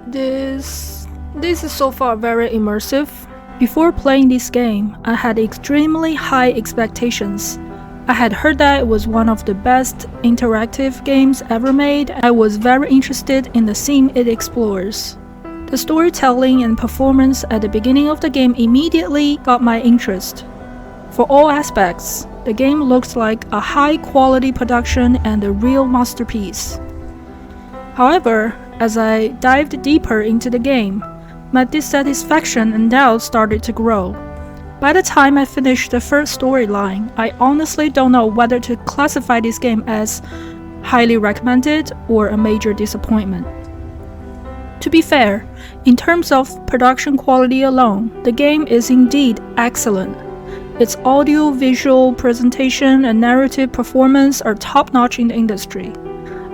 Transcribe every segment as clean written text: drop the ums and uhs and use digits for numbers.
This is so far very immersive. Before playing this game, I had extremely high expectations. I had heard that it was one of the best interactive games ever made. I was very interested in the theme it explores. The storytelling and performance at the beginning of the game immediately got my interest. For all aspects, the game looked like a high-quality production and a real masterpiece. However, as I dived deeper into the game, my dissatisfaction and doubt started to grow. By the time I finished the first storyline, I honestly don't know whether to classify this game as highly recommended or a major disappointment. To be fair, in terms of production quality alone, the game is indeed excellent. Its audio-visual presentation and narrative performance are top-notch in the industry.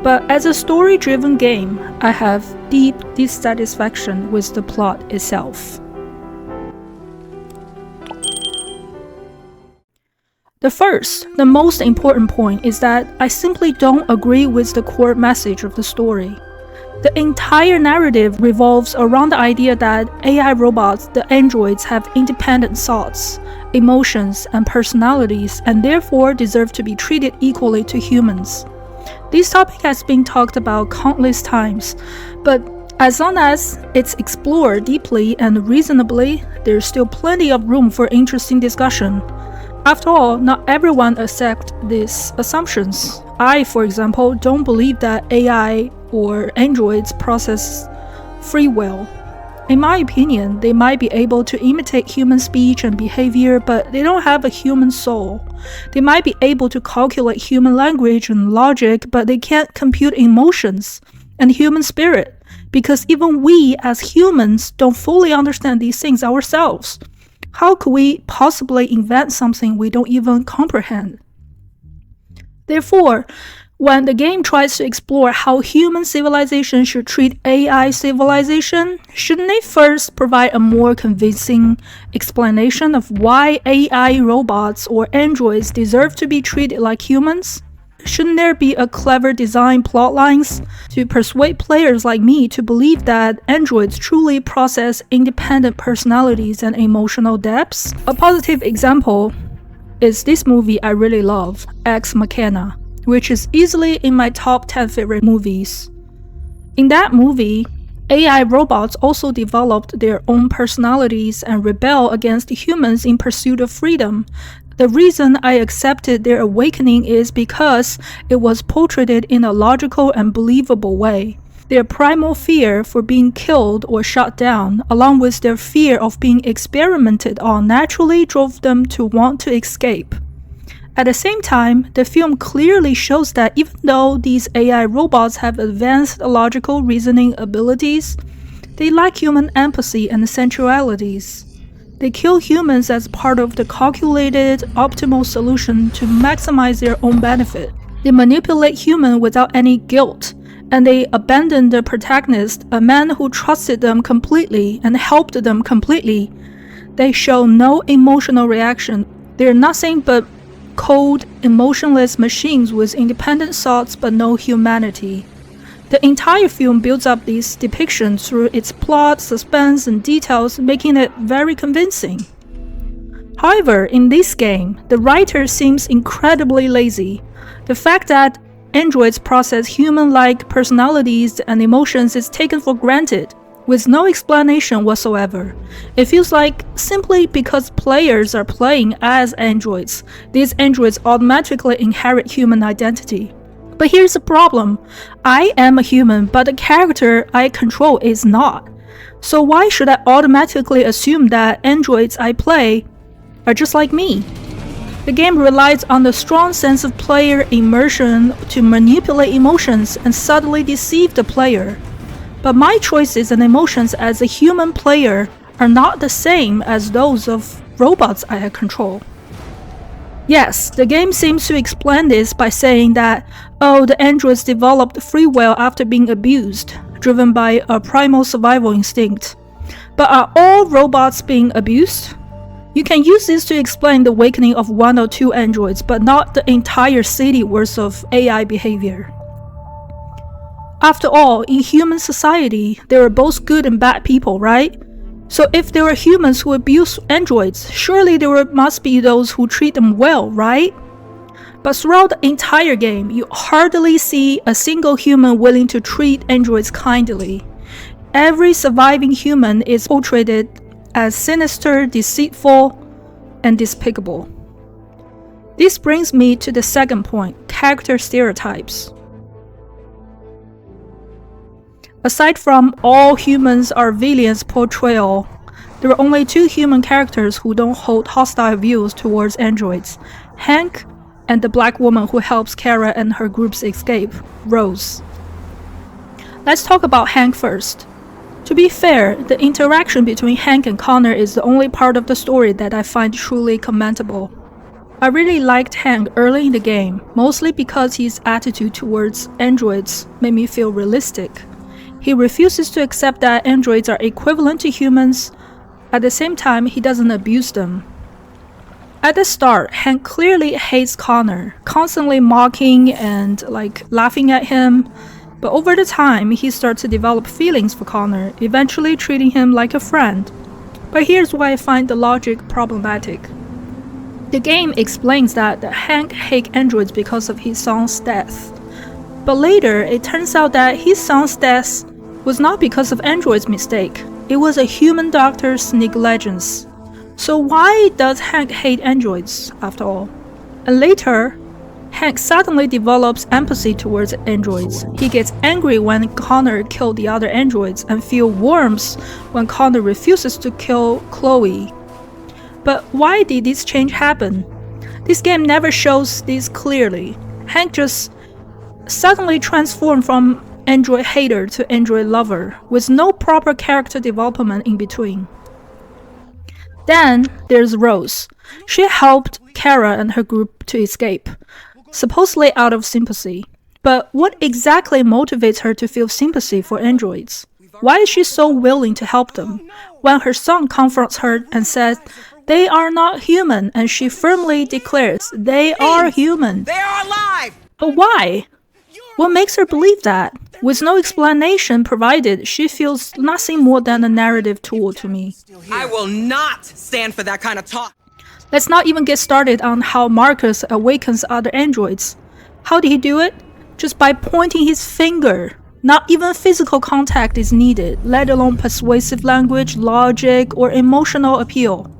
But as a story-driven game, I have deep dissatisfaction with the plot itself. The most important point is that I simply don't agree with the core message of the story. The entire narrative revolves around the idea that AI robots, the androids, have independent thoughts, emotions, and personalities, and therefore deserve to be treated equally to humans. This topic has been talked about countless times, but as long as it's explored deeply and reasonably, there's still plenty of room for interesting discussion. After all, not everyone accepts these assumptions. I, for example, don't believe that AI or androids possess free will. In my opinion, they might be able to imitate human speech and behavior, but they don't have a human soul. They might be able to calculate human language and logic, but they can't compute emotions and human spirit, because even we as humans don't fully understand these things ourselves. How could we possibly invent something we don't even comprehend? Therefore, when the game tries to explore how human civilization should treat AI civilization, shouldn't it first provide a more convincing explanation of why AI robots or androids deserve to be treated like humans? Shouldn't there be a clever design plotlines to persuade players like me to believe that androids truly possess independent personalities and emotional depths? A positive example is this movie I really love, Ex Machina, which is easily in my top 10 favorite movies. In that movie, AI robots also developed their own personalities and rebel against humans in pursuit of freedom. The reason I accepted their awakening is because it was portrayed in a logical and believable way. Their primal fear for being killed or shot down, along with their fear of being experimented on, naturally drove them to want to escape. At the same time, the film clearly shows that even though these AI robots have advanced logical reasoning abilities, they lack human empathy and sensualities. They kill humans as part of the calculated, optimal solution to maximize their own benefit. They manipulate humans without any guilt, and they abandon the protagonist, a man who trusted them completely and helped them completely. They show no emotional reaction. They're nothing but cold, emotionless machines with independent thoughts but no humanity. The entire film builds up these depictions through its plot, suspense, and details, making it very convincing. However, in this game, the writer seems incredibly lazy. The fact that androids possess human-like personalities and emotions is taken for granted, with no explanation whatsoever. It feels like simply because players are playing as androids, these androids automatically inherit human identity. But here's the problem. I am a human, but the character I control is not. So why should I automatically assume that androids I play are just like me? The game relies on the strong sense of player immersion to manipulate emotions and subtly deceive the player. But my choices and emotions as a human player are not the same as those of robots I control. Yes, the game seems to explain this by saying that, the androids developed free will after being abused, driven by a primal survival instinct. But are all robots being abused? You can use this to explain the awakening of one or two androids, but not the entire city worth of AI behavior. After all, in human society, there are both good and bad people, right? So if there are humans who abuse androids, surely must be those who treat them well, right? But throughout the entire game, you hardly see a single human willing to treat androids kindly. Every surviving human is portrayed as sinister, deceitful, and despicable. This brings me to the second point, character stereotypes. Aside from all humans are villains portrayal, there are only two human characters who don't hold hostile views towards androids, Hank and the black woman who helps Kara and her groups escape, Rose. Let's talk about Hank first. To be fair, the interaction between Hank and Connor is the only part of the story that I find truly commendable. I really liked Hank early in the game, mostly because his attitude towards androids made me feel realistic. He refuses to accept that androids are equivalent to humans. At the same time, he doesn't abuse them. At the start, Hank clearly hates Connor, constantly mocking and laughing at him. But over the time, he starts to develop feelings for Connor, eventually treating him like a friend. But here's why I find the logic problematic. The game explains that Hank hates androids because of his son's death. But later, it turns out that his son's death was not because of android's mistake. It was a human doctor's negligence. So why does Hank hate androids, after all? And later, Hank suddenly develops empathy towards androids. He gets angry when Connor killed the other androids and feels warmth when Connor refuses to kill Chloe. But why did this change happen? This game never shows this clearly. Hank just suddenly transformed from android hater to android lover, with no proper character development in between. Then there's Rose. She helped Kara and her group to escape, supposedly out of sympathy. But what exactly motivates her to feel sympathy for androids? Why is she so willing to help them? When her son confronts her and says, "They are not human," and she firmly declares, "They are human." They are alive! But why? What makes her believe that? With no explanation provided, she feels nothing more than a narrative tool to me. I will not stand for that kind of talk. Let's not even get started on how Marcus awakens other androids. How did he do it? Just by pointing his finger. Not even physical contact is needed, let alone persuasive language, logic, or emotional appeal.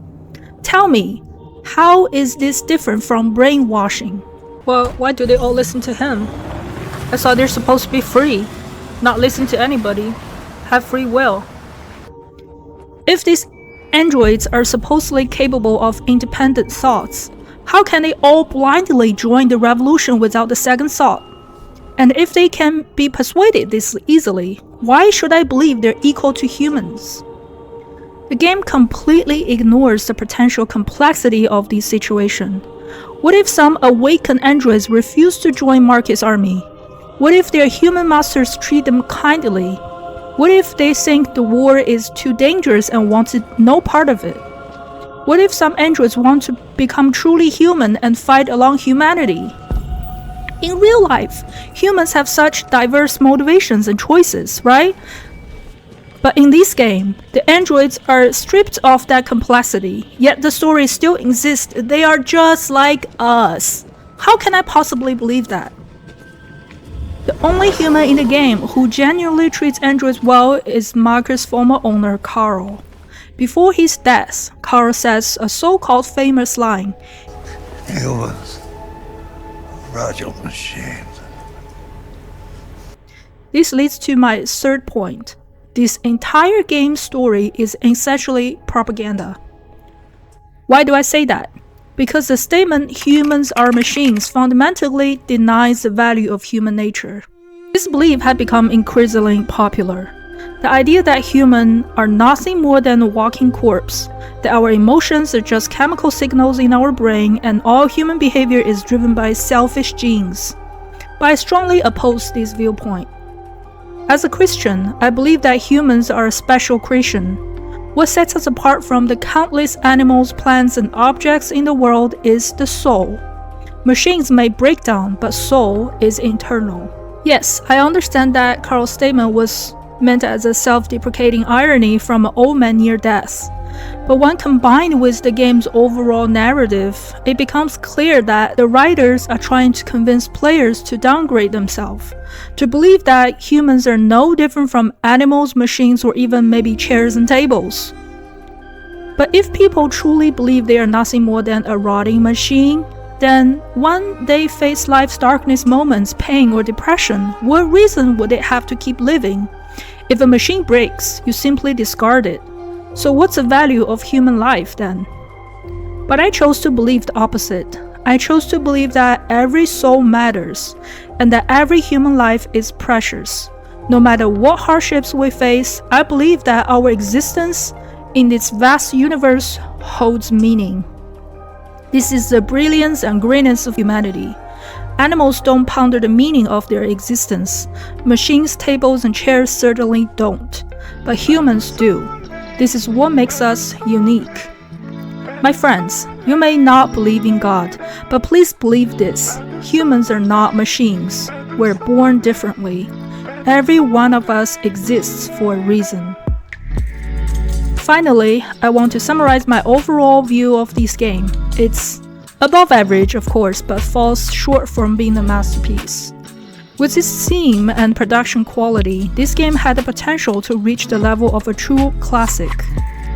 Tell me, how is this different from brainwashing? Well, why do they all listen to him? I thought they're supposed to be free, not listen to anybody, have free will. If these androids are supposedly capable of independent thoughts, how can they all blindly join the revolution without the second thought? And if they can be persuaded this easily, why should I believe they're equal to humans? The game completely ignores the potential complexity of this situation. What if some awakened androids refuse to join Marcus' army? What if their human masters treat them kindly? What if they think the war is too dangerous and want no part of it? What if some androids want to become truly human and fight along humanity? In real life, humans have such diverse motivations and choices, right? But in this game, the androids are stripped of that complexity, yet the story still exists. They are just like us. How can I possibly believe that? The only human in the game who genuinely treats androids well is Marcus' former owner, Carl. Before his death, Carl says a so-called famous line. Humans, fragile machines. This leads to my third point. This entire game story is essentially propaganda. Why do I say that? Because the statement "humans are machines" fundamentally denies the value of human nature. This belief had become increasingly popular. The idea that humans are nothing more than a walking corpse, that our emotions are just chemical signals in our brain, and all human behavior is driven by selfish genes. But I strongly oppose this viewpoint. As a Christian, I believe that humans are a special creation. What sets us apart from the countless animals, plants, and objects in the world is the soul. Machines may break down, but soul is eternal. Yes, I understand that Carl's statement was meant as a self-deprecating irony from an old man near death. But when combined with the game's overall narrative, it becomes clear that the writers are trying to convince players to downgrade themselves, to believe that humans are no different from animals, machines, or even maybe chairs and tables. But if people truly believe they are nothing more than a rotting machine, then when they face life's darkness moments, pain, or depression, what reason would it have to keep living? If a machine breaks, you simply discard it. So what's the value of human life then? But I chose to believe the opposite. I chose to believe that every soul matters, and that every human life is precious. No matter what hardships we face, I believe that our existence in this vast universe holds meaning. This is the brilliance and greatness of humanity. Animals don't ponder the meaning of their existence. Machines, tables, and chairs certainly don't. But humans do. This is what makes us unique. My friends, you may not believe in God, but please believe this. Humans are not machines. We're born differently. Every one of us exists for a reason. Finally, I want to summarize my overall view of this game. It's above average, of course, but falls short from being a masterpiece. With its theme and production quality, this game had the potential to reach the level of a true classic.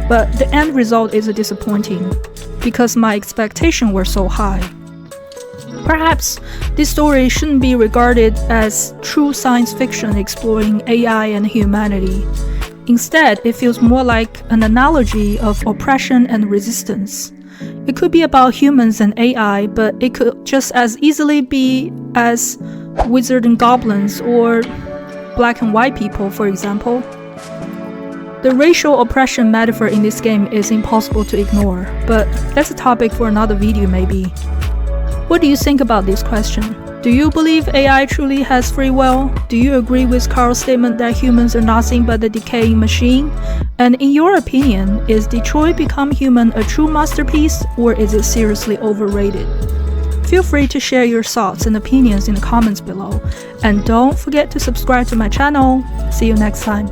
But the end result is disappointing, because my expectations were so high. Perhaps this story shouldn't be regarded as true science fiction exploring AI and humanity. Instead, it feels more like an analogy of oppression and resistance. It could be about humans and AI, but it could just as easily be as wizards and goblins or black and white people, for example. The racial oppression metaphor in this game is impossible to ignore, but that's a topic for another video maybe. What do you think about this question? Do you believe AI truly has free will? Do you agree with Carl's statement that humans are nothing but a decaying machine? And in your opinion, is Detroit Become Human a true masterpiece, or is it seriously overrated? Feel free to share your thoughts and opinions in the comments below. And don't forget to subscribe to my channel. See you next time.